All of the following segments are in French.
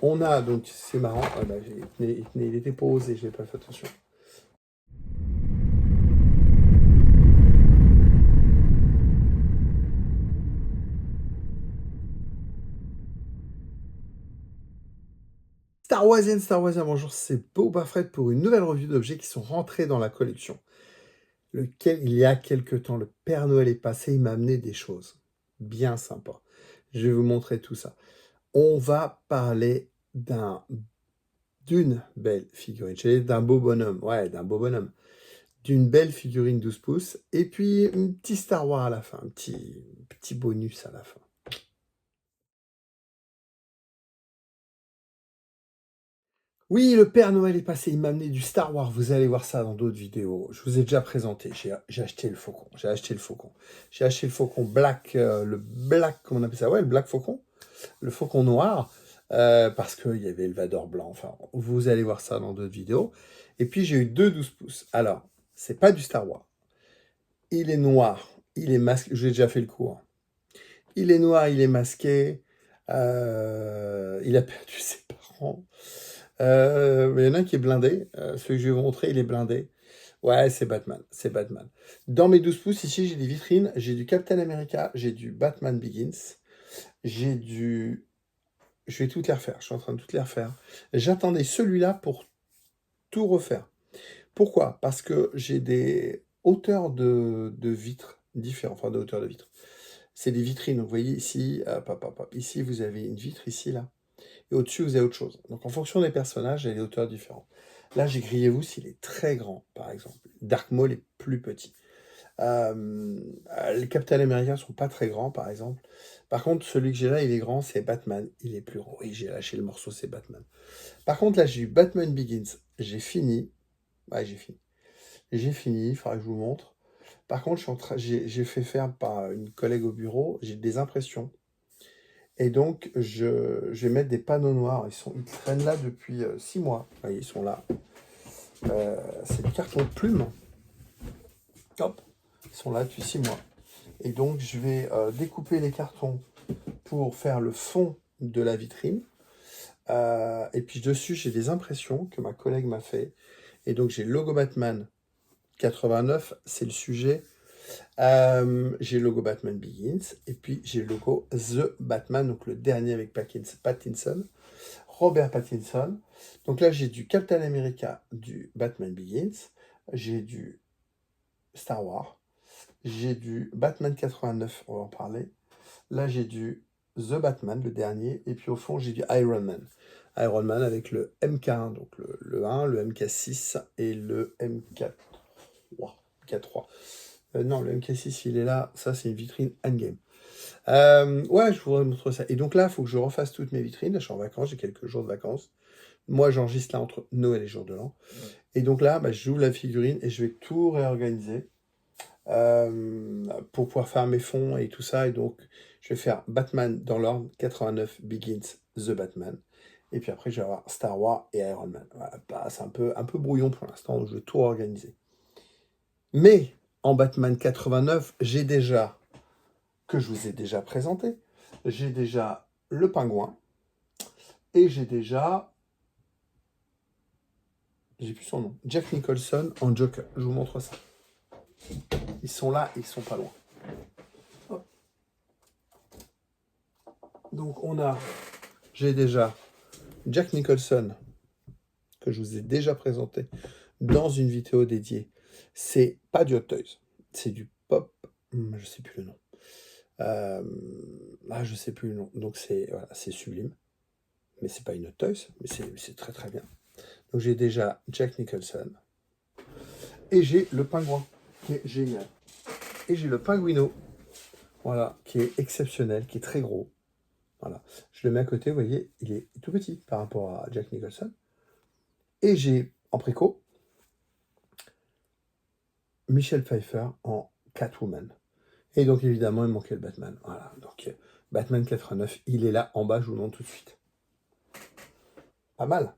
On a, donc c'est marrant, ah bah, il était posé, j'ai pas fait attention. Star Wars, bonjour, c'est Boba Fett pour une nouvelle revue d'objets qui sont rentrés dans la collection. Lequel, il y a quelque temps, le Père Noël est passé, il m'a amené des choses bien sympas. Je vais vous montrer tout ça. On va parler d'une belle figurine, d'un beau bonhomme, ouais, d'un beau bonhomme, d'une belle figurine 12 pouces, et puis un petit Star Wars à la fin, un petit bonus à la fin. Oui, le Père Noël est passé, il m'a amené du Star Wars, vous allez voir ça dans d'autres vidéos. Je vous ai déjà présenté, j'ai acheté le faucon, j'ai acheté le faucon. J'ai acheté le faucon black, le black, comment on appelle ça? Ouais, le black faucon, le faucon noir, parce qu'il y avait le Vador blanc, enfin, vous allez voir ça dans d'autres vidéos. Et puis j'ai eu deux 12 pouces. Alors, c'est pas du Star Wars. Il est noir, il est masqué, j'ai déjà fait le coup, hein. Il est noir, il est masqué, il a perdu ses parents. Mais il y en a un qui est blindé. Celui que je vais vous montrer, il est blindé. Ouais, c'est Batman. C'est Batman. Dans mes 12 pouces, ici, j'ai des vitrines. J'ai du Captain America. J'ai du Batman Begins. J'ai du... Je vais toutes les refaire. Je suis en train de toutes les refaire. J'attendais celui-là pour tout refaire. Pourquoi? Parce que j'ai des hauteurs de vitres différentes. Enfin, de hauteurs de vitres. C'est des vitrines. Vous voyez ici, ici, vous avez une vitre, ici, là. Et au-dessus, vous avez autre chose. Donc, en fonction des personnages, il y a des hauteurs différentes. Là, j'ai Grievous, il est très grand, par exemple. Dark Maul est plus petit. Les Captain America sont pas très grands, par exemple. Par contre, celui que j'ai là, il est grand, c'est Batman. Il est plus gros. Oui, j'ai lâché le morceau, c'est Batman. Par contre, là, j'ai eu Batman Begins. J'ai fini. Ouais, j'ai fini. J'ai fini, il faudra que je vous montre. Par contre, j'ai fait faire par une collègue au bureau, j'ai des impressions. Et donc, je vais mettre des panneaux noirs. Ils traînent là depuis 6 mois. Vous voyez, ils sont là. C'est des cartons de plumes. Hop. Ils sont là depuis 6 mois. Et donc, je vais découper les cartons pour faire le fond de la vitrine. Et puis dessus, j'ai des impressions que ma collègue m'a fait. Et donc, j'ai le logo Batman 89, c'est le sujet. J'ai le logo Batman Begins. Et puis, j'ai le logo The Batman, donc le dernier avec Pattinson. Robert Pattinson. Donc là, j'ai du Captain America, du Batman Begins, j'ai du Star Wars, j'ai du Batman 89, on va en parler. Là, j'ai du The Batman, le dernier, et puis au fond, j'ai du Iron Man. Iron Man avec le MK1, donc le 1, le MK6 et le MK3. MK3. Non, le MK6, il est là. Ça, c'est une vitrine endgame. Ouais, je voudrais montrer ça. Et donc là, il faut que je refasse toutes mes vitrines. Là, je suis en vacances, j'ai quelques jours de vacances. Moi, j'enregistre là entre Noël et Jour de l'An. Et donc là, bah, j'ouvre la figurine et je vais tout réorganiser pour pouvoir faire mes fonds et tout ça. Et donc, je vais faire Batman dans l'ordre, 89 Begins, The Batman. Et puis après, je vais avoir Star Wars et Iron Man. Voilà, bah, c'est un peu brouillon pour l'instant, donc je vais tout organiser. Mais en Batman 89, j'ai déjà, que je vous ai déjà présenté, j'ai déjà le pingouin et j'ai déjà, j'ai plus son nom, Jack Nicholson en Joker. Je vous montre ça. Ils sont là, ils sont pas loin. Hop. Donc j'ai déjà Jack Nicholson, que je vous ai déjà présenté dans une vidéo dédiée. C'est pas du Hot Toys, c'est du Pop, je sais plus le nom. Je sais plus le nom. Donc c'est sublime. Mais c'est pas une Hot Toys, mais c'est très très bien. Donc j'ai déjà Jack Nicholson. Et j'ai le pingouin, qui est génial. Et j'ai le pingouino, voilà, qui est exceptionnel, qui est très gros. Voilà. Je le mets à côté, vous voyez, il est tout petit par rapport à Jack Nicholson. Et j'ai en préco Michelle Pfeiffer en Catwoman. Et donc évidemment, il manquait le Batman. Voilà. Donc Batman 89, il est là en bas, je vous le montre tout de suite. Pas mal.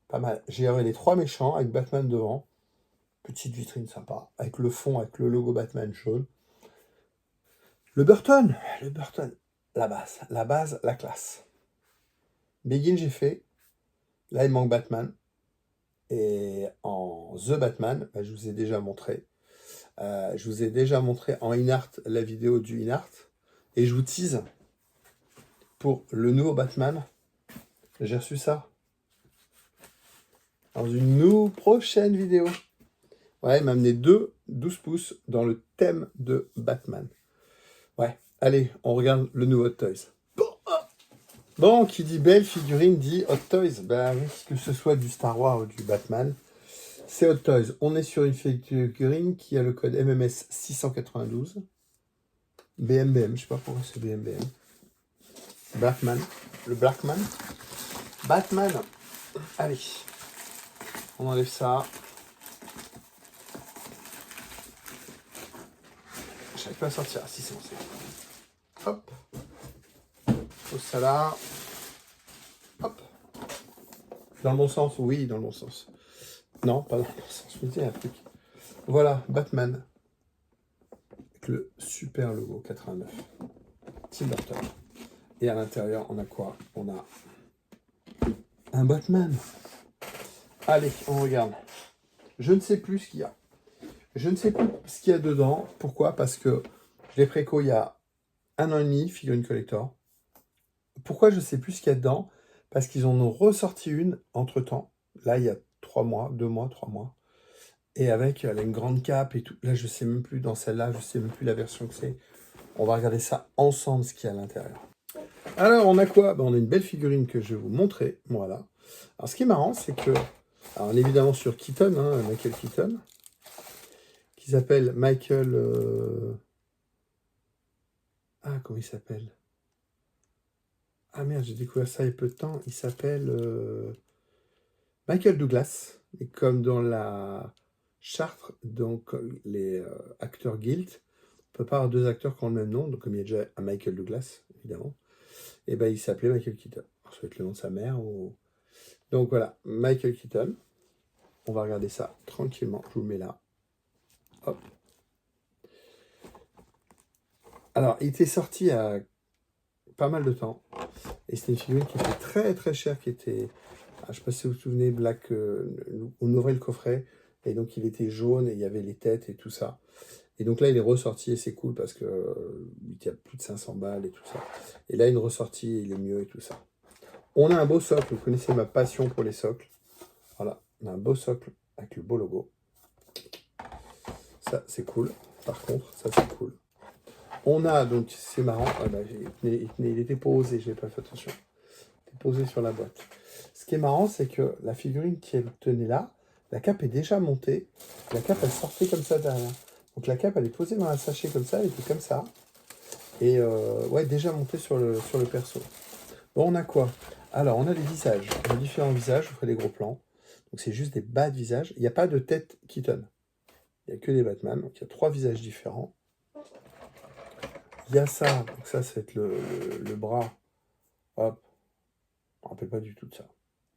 Pas mal. J'ai les 3 méchants avec Batman devant. Petite vitrine sympa. Avec le fond, avec le logo Batman jaune. Le Burton. La base, la classe. Begin, j'ai fait. Là, il manque Batman. Et en The Batman, bah, je vous ai déjà montré. Je vous ai déjà montré en InArt la vidéo du InArt. Et je vous tease pour le nouveau Batman. J'ai reçu ça dans une prochaine vidéo. Ouais, il m'a amené 12 pouces dans le thème de Batman. Ouais, allez, on regarde le nouveau Hot Toys. Bon, qui dit belle figurine dit Hot Toys. Bah oui, que ce soit du Star Wars ou du Batman, c'est Hot Toys. On est sur une figurine qui a le code MMS 692. BMBM, je sais pas pourquoi c'est BMBM. Batman, le Blackman. Batman. Allez, on enlève ça. Je n'arrive pas à sortir. Ah, si, c'est bon, c'est bon. Hop. Pose ça là. Hop. Dans le bon sens? Oui, dans le bon sens. Non, pas dans le bon sens. Je me dis un truc. Voilà, Batman. Avec le super logo 89. Tim Burton. Et à l'intérieur, on a quoi? On a un Batman. Allez, on regarde. Je ne sais plus ce qu'il y a. Je ne sais plus ce qu'il y a dedans. Pourquoi? Parce que je l'ai préco il y a 1 an et demi, figurine collector. Pourquoi je ne sais plus ce qu'il y a dedans? Parce qu'ils en ont ressorti une entre-temps. Là, il y a 3 mois, 2 mois, 3 mois. Et avec elle a une grande cape et tout. Là, je ne sais même plus dans celle-là, je ne sais même plus la version que c'est. On va regarder ça ensemble, ce qu'il y a à l'intérieur. Alors, on a quoi? On a une belle figurine que je vais vous montrer. Voilà. Alors, ce qui est marrant, c'est que... Alors, on est évidemment sur Keaton, hein, Michael Keaton, qui s'appelle Michael... Ah, comment il s'appelle? Ah merde, j'ai découvert ça il y a peu de temps. Il s'appelle Michael Douglas. Et comme dans la charte, donc les acteurs guild, on peut pas avoir 2 acteurs qui ont le même nom. Donc comme il y a déjà un Michael Douglas, évidemment, et ben il s'appelait Michael Keaton. Alors, ça va être le nom de sa mère. Ou... Donc voilà, Michael Keaton. On va regarder ça tranquillement. Je vous le mets là. Hop. Alors, il était sorti à pas mal de temps. Et c'était une figurine qui était très très chère, qui était... Je ne sais pas si vous vous souvenez, Black, on ouvrait le coffret, et donc il était jaune, et il y avait les têtes et tout ça. Et donc là, il est ressorti, et c'est cool, parce que il y a plus de 500 balles et tout ça. Et là, il est ressorti, il est mieux et tout ça. On a un beau socle, vous connaissez ma passion pour les socles. Voilà, on a un beau socle avec le beau logo. Ça, c'est cool. Par contre, ça, c'est cool. On a, donc, c'est marrant, ah bah, il était posé, je n'ai pas fait attention. Il était posé sur la boîte. Ce qui est marrant, c'est que la figurine qui tenait là, la cape est déjà montée. La cape, elle sortait comme ça derrière. Donc la cape, elle est posée dans un sachet comme ça, elle était comme ça. Et ouais, déjà montée sur le perso. Bon, on a quoi? Alors, on a des visages. On a différents visages, je vous ferai des gros plans. Donc c'est juste des bas de visage. Il n'y a pas de tête Keaton. Il n'y a que des Batman. Donc il y a 3 visages différents. Il y a ça. Donc ça, ça va être le bras. Hop. Je ne me rappelle pas du tout de ça.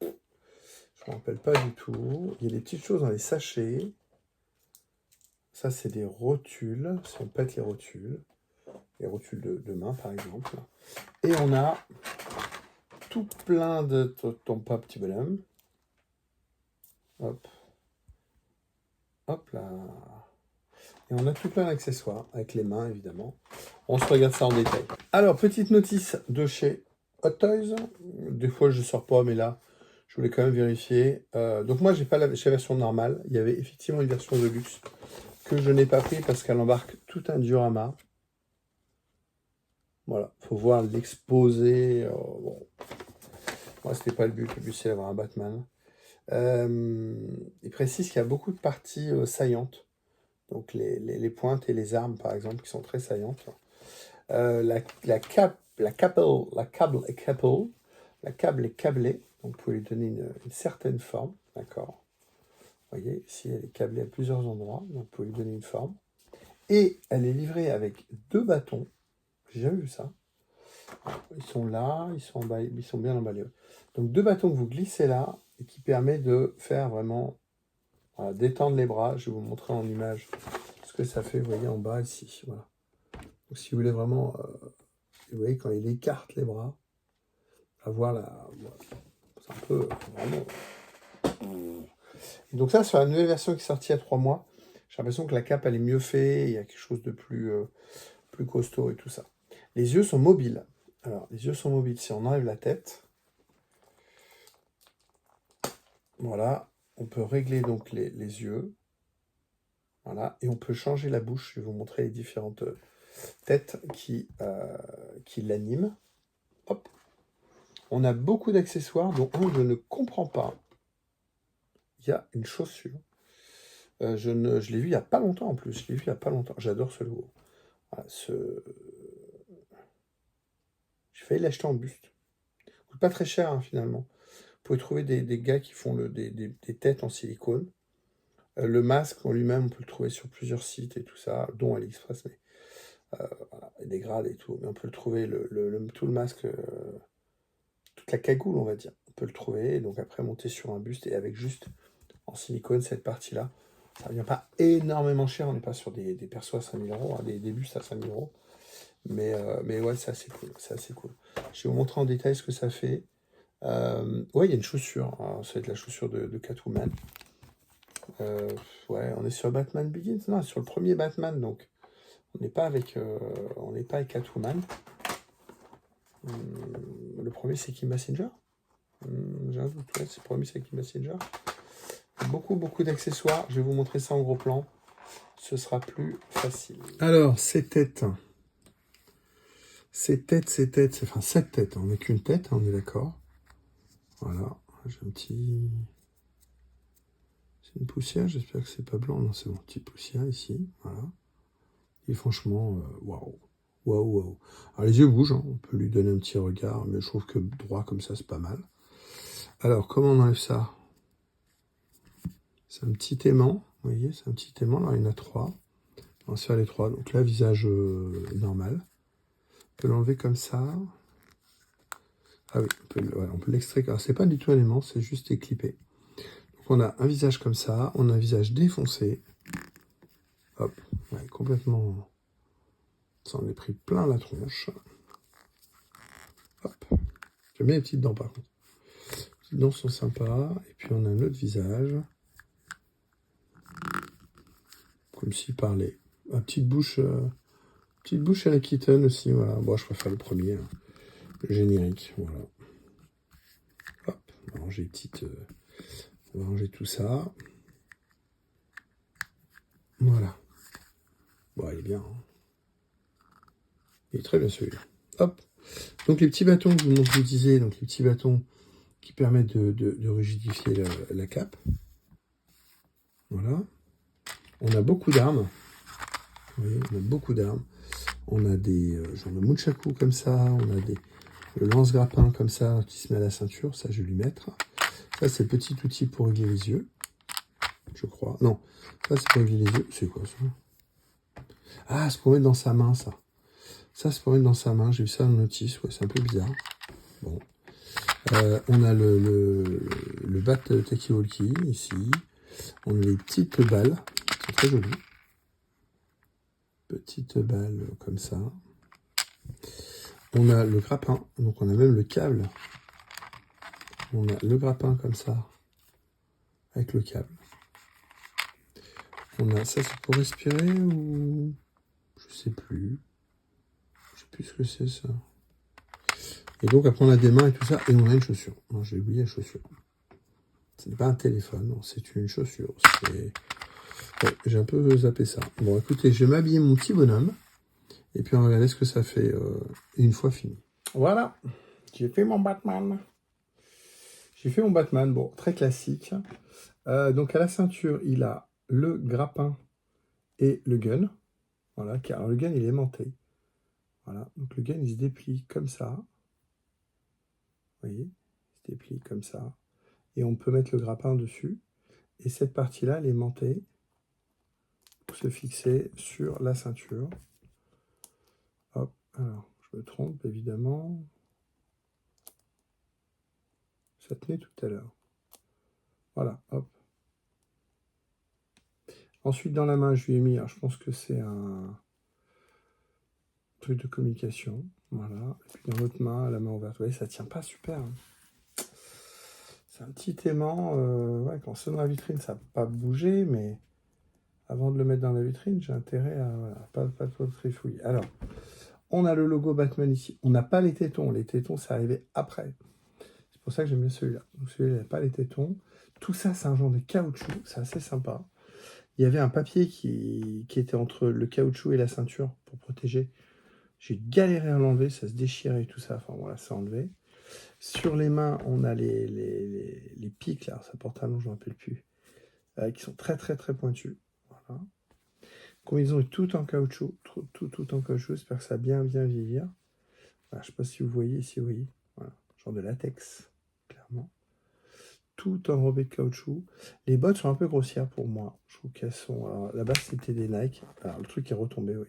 Je ne me rappelle pas du tout. Il y a des petites choses dans les sachets. Ça, c'est des rotules. Si on pète les rotules de main, par exemple. Et on a tout plein de ton pas petit bonhomme. Hop. Hop là. Et on a tout plein d'accessoires, avec les mains, évidemment. On se regarde ça en détail. Alors, petite notice de chez Hot Toys. Des fois, je ne sors pas, mais là, je voulais quand même vérifier. Donc moi, j'ai pas la version normale. Il y avait effectivement une version de luxe que je n'ai pas pris parce qu'elle embarque tout un diorama. Voilà, faut voir l'exposé. Bon. Moi, c'était pas le but. Le but, c'est d'avoir un Batman. Il précise qu'il y a beaucoup de parties saillantes. Donc les pointes et les armes, par exemple, qui sont très saillantes. La câble est câblée. Donc, vous pouvez lui donner une certaine forme. D'accord. Vous voyez, ici, elle est câblée à plusieurs endroits. Donc, vous pouvez lui donner une forme. Et elle est livrée avec 2 bâtons. J'ai jamais vu ça. Ils sont là, ils sont bien emballés. Donc 2 bâtons que vous glissez là et qui permet de faire vraiment voilà, détendre les bras. Je vais vous montrer en image ce que ça fait. Vous voyez en bas ici. Voilà. Donc si vous voulez vraiment, vous voyez quand il écarte les bras. Avoir la... Voilà. C'est un peu... vraiment... Et donc ça, sur la nouvelle version qui est sortie il y a 3 mois, j'ai l'impression que la cape, elle est mieux faite, il y a quelque chose de plus costaud et tout ça. Les yeux sont mobiles. Alors, les yeux sont mobiles. Si on enlève la tête, voilà, on peut régler donc les yeux. Voilà, et on peut changer la bouche. Je vais vous montrer les différentes têtes qui l'animent. Hop. On a beaucoup d'accessoires, dont un que je ne comprends pas. Il y a une chaussure. Je l'ai vu il n'y a pas longtemps en plus. Je l'ai vu il n'y a pas longtemps. J'adore ce logo. Voilà, j'ai failli l'acheter en buste. Ça coûte pas très cher hein, finalement. Vous pouvez trouver des gars qui font des têtes en silicone. Le masque en lui-même, on peut le trouver sur plusieurs sites et tout ça, dont AliExpress, mais voilà, des grades et tout. Mais on peut le trouver, tout le masque, toute la cagoule, on va dire. On peut le trouver, et donc après monter sur un buste et avec juste en silicone cette partie-là. Ça ne revient pas énormément cher, on n'est pas sur des persos à 5000 euros, hein, des bustes à 5000 euros. Mais ouais, c'est assez cool. C'est assez cool. Je vais vous montrer en détail ce que ça fait. Ouais, il y a une chaussure. Alors, ça va être la chaussure de Catwoman. Ouais, on est sur Batman Begins. Non, sur le premier Batman, donc. On n'est pas avec Catwoman. Le premier, c'est Kim Basinger. J'ai un doute. Ouais, c'est le premier, c'est Kim Basinger. Beaucoup, beaucoup d'accessoires. Je vais vous montrer ça en gros plan. Ce sera plus facile. Alors, ces têtes. Cette tête. On n'a qu'une tête, hein, on est d'accord. Voilà. J'ai un petit... C'est une poussière, j'espère que c'est pas blanc. Non, c'est bon, petite poussière ici. Voilà. Et franchement, waouh. Waouh, waouh. Alors les yeux bougent, hein. On peut lui donner un petit regard, mais je trouve que droit comme ça, c'est pas mal. Alors, comment on enlève ça? C'est un petit aimant, vous voyez, c'est un petit aimant. Alors, il y en a 3. On va se faire les 3. Donc là, visage normal. On peut l'enlever comme ça. Ah oui, on peut l'extraire. Alors, c'est pas du tout un aimant, c'est juste éclipé. Donc, on a un visage comme ça. On a un visage défoncé. Hop, ouais, complètement... Ça en est pris plein la tronche. Hop. J'aime bien les petites dents, par contre. Les petites dents sont sympas. Et puis, on a un autre visage. Comme s'il parlait. Une petite bouche à la Keaton aussi, voilà. Bon, je préfère le premier, hein. Le générique, voilà. Hop, on va ranger on va ranger tout ça. Voilà. Bon, il est bien, hein. Il est très bien celui-là. Hop. Donc les petits bâtons, je vous disais, donc les petits bâtons qui permettent de rigidifier la cape. Voilà. On a beaucoup d'armes. Vous voyez, on a beaucoup d'armes. On a des genre de Munchaku comme ça. On a le lance-grappin comme ça qui se met à la ceinture. Ça, je vais lui mettre. Ça, c'est le petit outil pour régler les yeux. Je crois. Non, ça, c'est pour régler les yeux. C'est quoi ça? Ah, c'est pour mettre dans sa main, ça. Ça, c'est pour mettre dans sa main. J'ai vu ça dans le notice. Ouais, c'est un peu bizarre. Bon. On a le bat Talkie-Walkie ici. On a les petites balles. C'est très joli. Petites balles comme ça. On a le grappin. Donc, on a même le câble. On a le grappin comme ça. Avec le câble. On a ça, c'est pour respirer ou... Je sais plus. Je sais plus ce que c'est, ça. Et donc, après, on a des mains et tout ça. Et on a une chaussure. Non, j'ai oublié la chaussure. Ce n'est pas un téléphone, non, c'est une chaussure. Ouais, j'ai un peu zappé ça. Bon, écoutez, je vais m'habiller mon petit bonhomme. Et puis, on va regarder ce que ça fait une fois fini. Voilà. J'ai fait mon Batman. J'ai fait mon Batman. Bon, très classique. Donc, à la ceinture, il a le grappin et le gun. Voilà, car le gun, il est aimanté. Voilà, donc le gun, il se déplie comme ça. Vous voyez, il se déplie comme ça. Et on peut mettre le grappin dessus. Et cette partie-là, elle est aimantée pour se fixer sur la ceinture. Hop, alors, je me trompe, évidemment. Ça tenait tout à l'heure. Voilà, hop. Ensuite, dans la main, je lui ai mis, alors je pense que c'est un truc de communication. Voilà. Et puis dans l'autre main, la main ouverte. Vous voyez, ça tient pas super. Hein. C'est un petit aimant. Ouais, quand c'est dans la vitrine, ça n'a pas bougé, mais avant de le mettre dans la vitrine, j'ai intérêt à... Voilà, pas trop de trifouille. Alors, on a le logo Batman ici. On n'a pas les tétons. Les tétons, c'est arrivé après. C'est pour ça que j'aime bien celui-là. Donc celui-là, il n'a pas les tétons. Tout ça, c'est un genre de caoutchouc. C'est assez sympa. Il y avait un papier qui était entre le caoutchouc et la ceinture pour protéger. J'ai galéré à l'enlever, ça se déchirait et tout ça. Enfin voilà, c'est enlevé. Sur les mains, on a les pics, là, ça porte un nom, je ne me rappelle plus, qui sont très très très pointus. Voilà. Combinaison est tout en caoutchouc, tout en caoutchouc, j'espère que ça va bien vieillir. Voilà, je ne sais pas si vous voyez, voilà, genre de latex, clairement. Tout enrobé de caoutchouc. Les bottes sont un peu grossières pour moi. Je trouve qu'elles sont... Alors, là-bas, c'était des Nike. Alors, le truc est retombé, oui.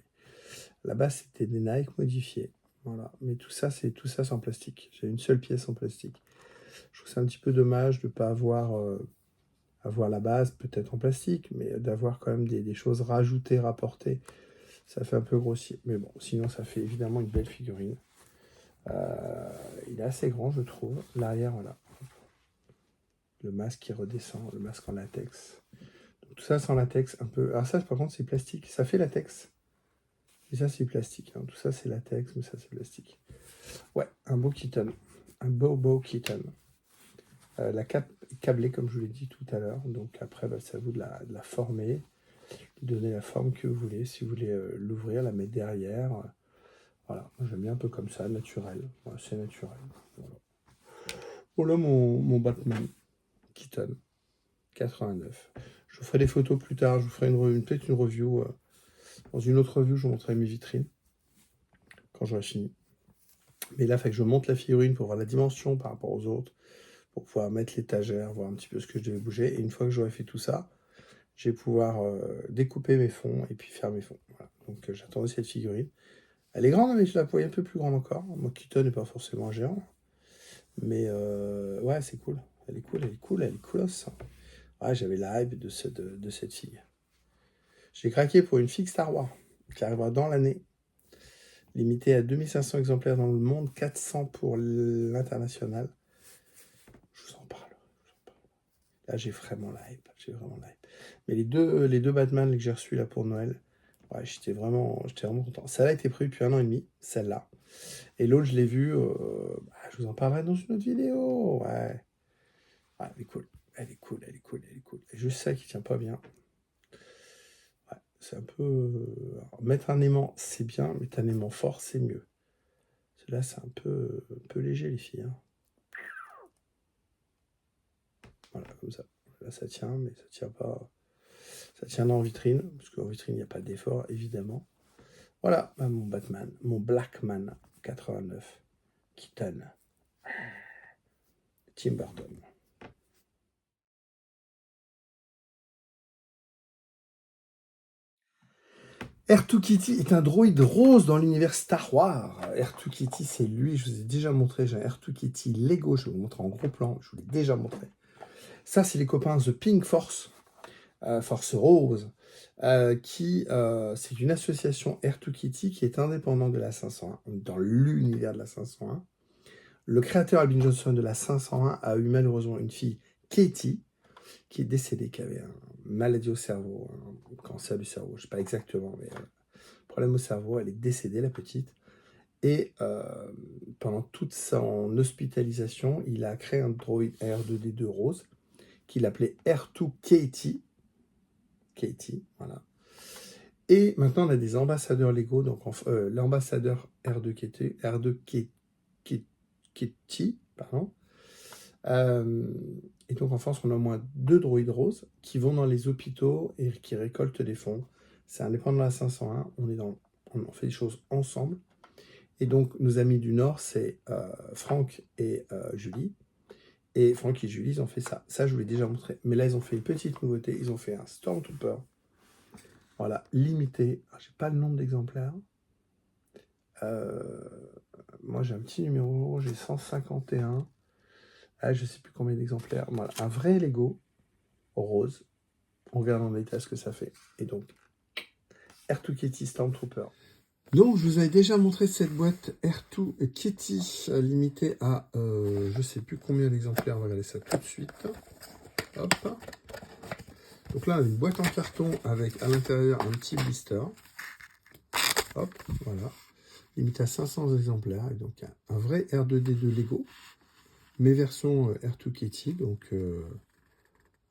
Là-bas, c'était des Nike modifiés. Voilà. Mais tout ça, c'est en plastique. J'ai une seule pièce en plastique. Je trouve que c'est un petit peu dommage de ne pas avoir la base, peut-être en plastique, mais d'avoir quand même des choses rajoutées, rapportées. Ça fait un peu grossier. Mais bon, sinon, ça fait évidemment une belle figurine. Il est assez grand, je trouve. L'arrière, voilà. Le masque qui redescend, le masque en latex. Donc, tout ça, c'est en latex, un peu... Alors ça, par contre, c'est plastique. Ça fait latex. Et ça, c'est plastique. Hein. Tout ça, c'est latex, mais ça, c'est plastique. Ouais, un beau kitten. Un beau kitten. La cape est câblée, comme je vous l'ai dit tout à l'heure. Donc après, bah, c'est à vous de la former, de donner la forme que vous voulez. Si vous voulez l'ouvrir, la mettre derrière. Voilà, moi j'aime bien un peu comme ça, naturel. Voilà, c'est naturel. Voilà mon Batman Kitten 89. Je vous ferai des photos plus tard. Je vous ferai peut-être une review. Dans une autre review, je vous montrerai mes vitrines quand j'aurai fini. Mais là, il faut que je monte la figurine pour voir la dimension par rapport aux autres, pour pouvoir mettre l'étagère, voir un petit peu ce que je devais bouger. Et une fois que j'aurai fait tout ça, je vais pouvoir découper mes fonds et puis faire mes fonds. Voilà. Donc j'attendais cette figurine. Elle est grande, mais je la voyais un peu plus grande encore. Mon Keaton n'est pas forcément un géant. Mais ouais, c'est cool. Elle est colosse. Ouais, j'avais la hype de cette fille. J'ai craqué pour une figue Star Wars qui arrivera dans l'année. Limitée à 2500 exemplaires dans le monde, 400 pour l'international. Je vous en parle. Là, j'ai vraiment la hype. Mais les deux Batman que j'ai reçus là pour Noël, ouais, j'étais vraiment content. Celle-là était prévue depuis 1 an et demi, celle-là. Et l'autre, je l'ai vue, je vous en parlerai dans une autre vidéo. Ouais. Ouais, elle est cool. Elle est cool. Et juste ça qui tient pas bien. Ouais, c'est un peu... Alors, mettre un aimant, c'est bien. Mettre un aimant fort, c'est mieux. Là, c'est un peu léger, les filles. Hein. Voilà, comme ça. Là, ça tient, mais ça tient pas... Ça tient en vitrine, parce qu'en vitrine, il n'y a pas d'effort, évidemment. Voilà, bah, mon Batman, mon Blackman 89, Keaton, Tim Burton. R2-Kitty est un droïde rose dans l'univers Star Wars. R2-Kitty, c'est lui, je vous ai déjà montré. J'ai un R2-Kitty Lego, je vais vous montrer en gros plan, je vous l'ai déjà montré. Ça, c'est les copains The Pink Force, Force Rose, c'est une association R2-Kitty qui est indépendante de la 501, dans l'univers de la 501. Le créateur Albin Johnson de la 501 a eu malheureusement une fille, Katie, qui est décédée, qui avait une maladie au cerveau, un cancer du cerveau, je ne sais pas exactement, mais problème au cerveau, elle est décédée, la petite. Et pendant toute son hospitalisation, il a créé un droïde R2D2 rose qu'il appelait R2 Katie. Katie, voilà. Et maintenant, on a des ambassadeurs légaux. Donc, l'ambassadeur R2 Katie, pardon. Et donc, en France, on a au moins 2 droïdes roses qui vont dans les hôpitaux et qui récoltent des fonds. C'est indépendant de la 501. On fait des choses ensemble. Et donc, nos amis du Nord, c'est Franck et Julie. Et Franck et Julie, ils ont fait ça. Ça, je vous l'ai déjà montré. Mais là, ils ont fait une petite nouveauté. Ils ont fait un Stormtrooper. Voilà, limité. J'ai pas le nombre d'exemplaires. Moi, j'ai un petit numéro. J'ai 151. Ah, je sais plus combien d'exemplaires. Voilà, un vrai Lego rose. On regarde en détail ce que ça fait. Et donc, R2 Kitty Stormtrooper. Donc, je vous avais déjà montré cette boîte R2 Kitty limitée à je ne sais plus combien d'exemplaires. On va regarder ça tout de suite. Hop. Donc là, on a une boîte en carton avec à l'intérieur un petit blister. Hop, voilà. Limité à 500 exemplaires. Et donc, un vrai R2D2 Lego. Mais version R2 Kitty. Donc,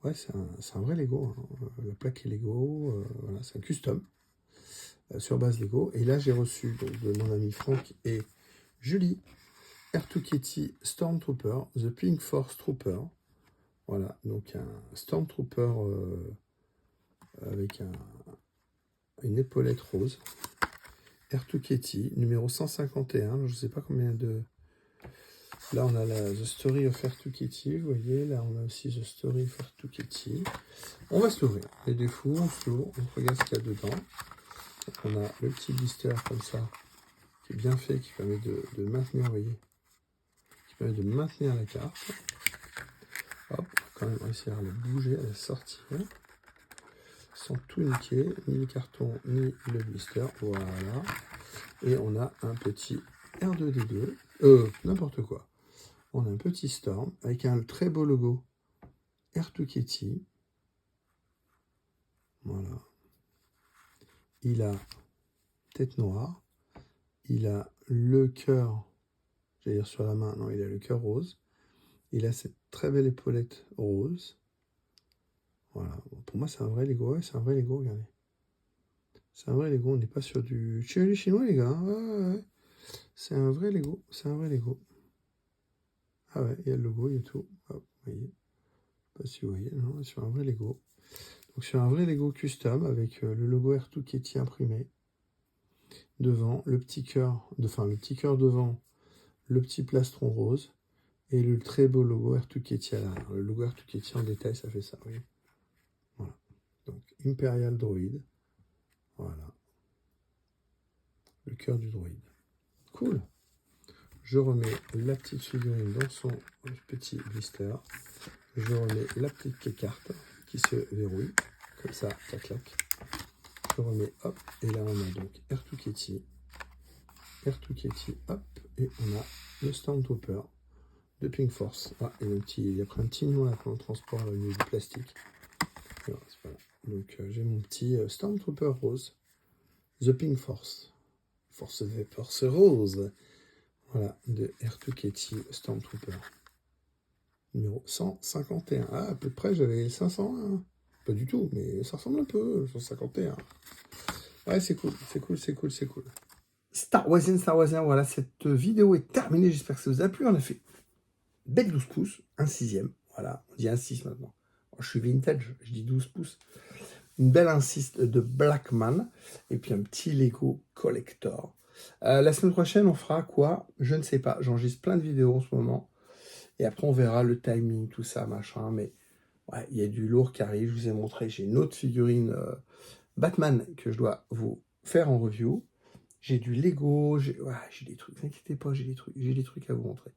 ouais, c'est un vrai Lego. Hein. La plaque est Lego. Voilà, c'est un custom. Sur base Lego. Et là, j'ai reçu donc, de mon ami Franck et Julie, R2 Kitty Stormtrooper, The Pink Force Trooper. Voilà, donc un Stormtrooper avec une épaulette rose. R2 Kitty, numéro 151. Je ne sais pas combien de... Là, on a The Story of R2 Kitty, vous voyez. Là, on a aussi The Story of R2 Kitty. On va s'ouvrir. Les défauts, on s'ouvre, on regarde ce qu'il y a dedans. Donc, on a le petit blister comme ça, qui est bien fait, qui permet de maintenir, vous voyez, qui permet de maintenir la carte. Hop, on va quand même réussir à la bouger, à la sortir. Sans tout niquer, ni le carton, ni le blister. Voilà. Et on a un petit R2D2. N'importe quoi. On a un petit Storm avec un très beau logo R2 Kitty. Voilà. Il a tête noire. Il a le cœur, j'allais dire sur la main, non, il a le cœur rose. Il a cette très belle épaulette rose. Voilà. Bon, pour moi, c'est un vrai Lego. Ouais, c'est un vrai Lego, regardez. C'est un vrai Lego. On n'est pas sur du chinois, les gars. Ouais. C'est un vrai Lego. C'est un vrai Lego. Ah ouais, il y a le logo, il y a tout. Hop, vous voyez. Je sais pas si vous voyez. Non, sur un vrai Lego. Donc, sur un vrai Lego custom avec le logo R2 Kitty imprimé. Devant, le petit cœur, le petit cœur devant, le petit plastron rose. Et le très beau logo R2 Kitty à l'arrière. Le logo R2 Kitty en détail, ça fait ça, vous voyez. Voilà. Donc, Imperial Droid. Voilà. Le cœur du droïde. Cool. Je remets la petite figurine dans son petit blister. Je remets la petite carte qui se verrouille. Comme ça, tac, tac. Je remets, hop. Et là, on a donc R2 Kitty. R2 Kitty, hop. Et on a le Stormtrooper de Pink Force. Ah, et il a pris un petit nom là pour le transport au niveau du plastique. Voilà, donc, j'ai mon petit Stormtrooper rose. The Pink Force. Force rose. Voilà, de R2 Kitty Stormtrooper. Numéro 151. Ah, à peu près, j'avais 500. Hein. Pas du tout, mais ça ressemble un peu, 151. Ouais, c'est cool, c'est cool, c'est cool, c'est cool. Star Wars, voilà, cette vidéo est terminée. J'espère que ça vous a plu. On a fait une belle 12 pouces, un sixième. Voilà, on dit un 6 maintenant. Je suis vintage, je dis 12 pouces. Une belle 1/6 de Blackman. Et puis un petit Lego Collector. La semaine prochaine, on fera quoi? Je ne sais pas. J'enregistre plein de vidéos en ce moment. Et après, on verra le timing, tout ça, machin. Mais ouais, il y a du lourd qui arrive. Je vous ai montré. J'ai une autre figurine Batman que je dois vous faire en review. J'ai du Lego. J'ai des trucs. Ne inquiétez pas, j'ai des trucs à vous montrer.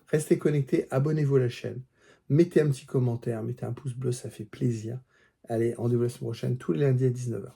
Restez connectés. Abonnez-vous à la chaîne. Mettez un petit commentaire. Mettez un pouce bleu. Ça fait plaisir. Allez, rendez-vous la semaine prochaine, tous les lundis à 19h.